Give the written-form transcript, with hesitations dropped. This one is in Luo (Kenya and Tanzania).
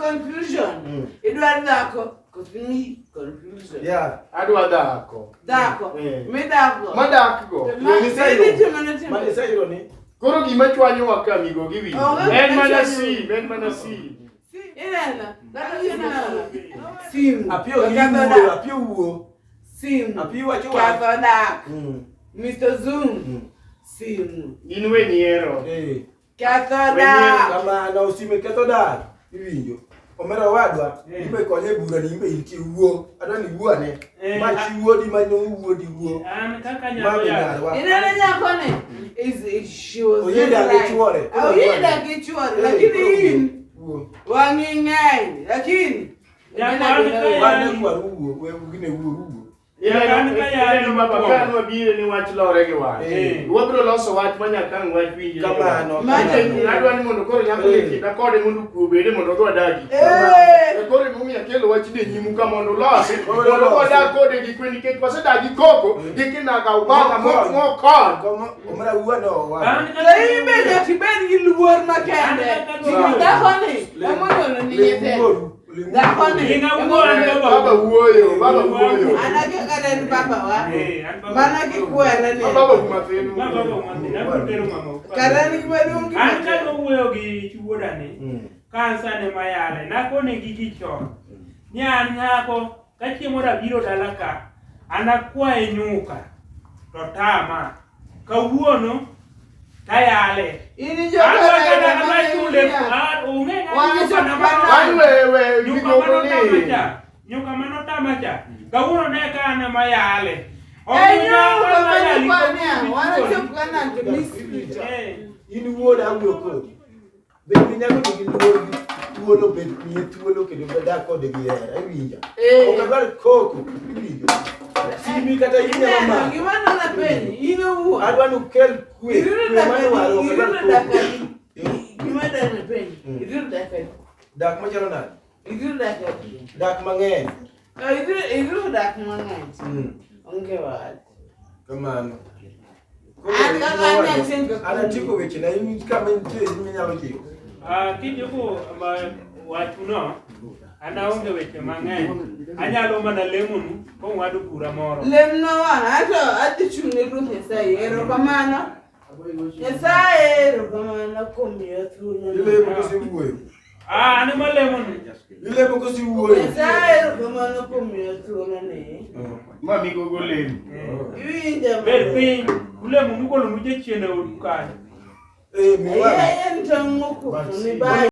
confusion. Edward Dako. Confusion. Yeah. Adwa dako. Dako. Me Dako. Madako. Mani sai roni. Koro gima chwanyo waka migo gi winjo. En mana si. Ina. Sim. Apio uo. Sim. Apio wacho wa. Kathodak. Mr. Zoom. Sim. Inwe niero. Kathodak. Kama na usime kathodak. Winjo. Omera wadwa. Ibe konye bura ni imbe inti uo. Adani uo ane. Ma chi uo di manyo uo di uo. Kaka nyako ya. Ina nyako ne. She was Oyenda kichwore. Oyenda kichwore. Lakini hii. Wangingai. Lakini. Kwa uo. Wewe ugine uo. Ile baba kan mabire ni wach lore gi wa. Wabro loso wach manya kan wach winjo. Kamano. Adwa ni mondo koro nyako leki da kode mondo kubede mondo go dagi. Koro mumi akelo wach de nyimu ka mondo losi. Mondo go da kode gi kweni ke pase dagi koko dikina ga ubaga mo kon. Omera uo no wa. Lai be ya kibeni gi luor makende. Da koni. Amono ni yete. Inga baba uoyo. Anake kada ni baba wa. Mana ki kwere ni. Baba kumatenu. Kada ni madungi. Anka no uoyo gi chuoda ni. Kansa ne mayale. Nako ne gigicho. Nyan nyako kachiemo da biro dalaka. Anakwae nyuka. Totama. Kawuono tayale. Ini jo kada na chule. Nyuka mano tamacha. Kawuono ne kana mayale. Ini uo da uo ko. Bebi nyako de luor uo lo be ni tuolo ke do da ko de gi era winja. O ka bar koko winja. Simi kata yinya mama. Gimana na peni? Ino uo. Adwa no kel kwe. Mano waro ka bar koko. Gimana na peni? Iru dakani. Dak ma jaro na. Iru dakani. Dak mangen. Iru dak mangen. Onge wa. Kamano. Ana tiko weche na imi kama nje imi nyalo tiko. Kijoko wachuno ana onge weche mang'eny. Anyalo mana lemonu ko wadu Bura moro. Lemno wa ato atichune ruth Nyasaye erokamano. Nyasaye erokamano komiyo thuolo. Ile ko si wuoyo. Ane malemonu. Ile ko si wuoyo. Nyasaye erokamano komiyo thuolo ni. Mami gogo lem. Iwinja ber piny ulemu mugolo muje chiende odu kanyo. Mi wa. En tango ko ni ba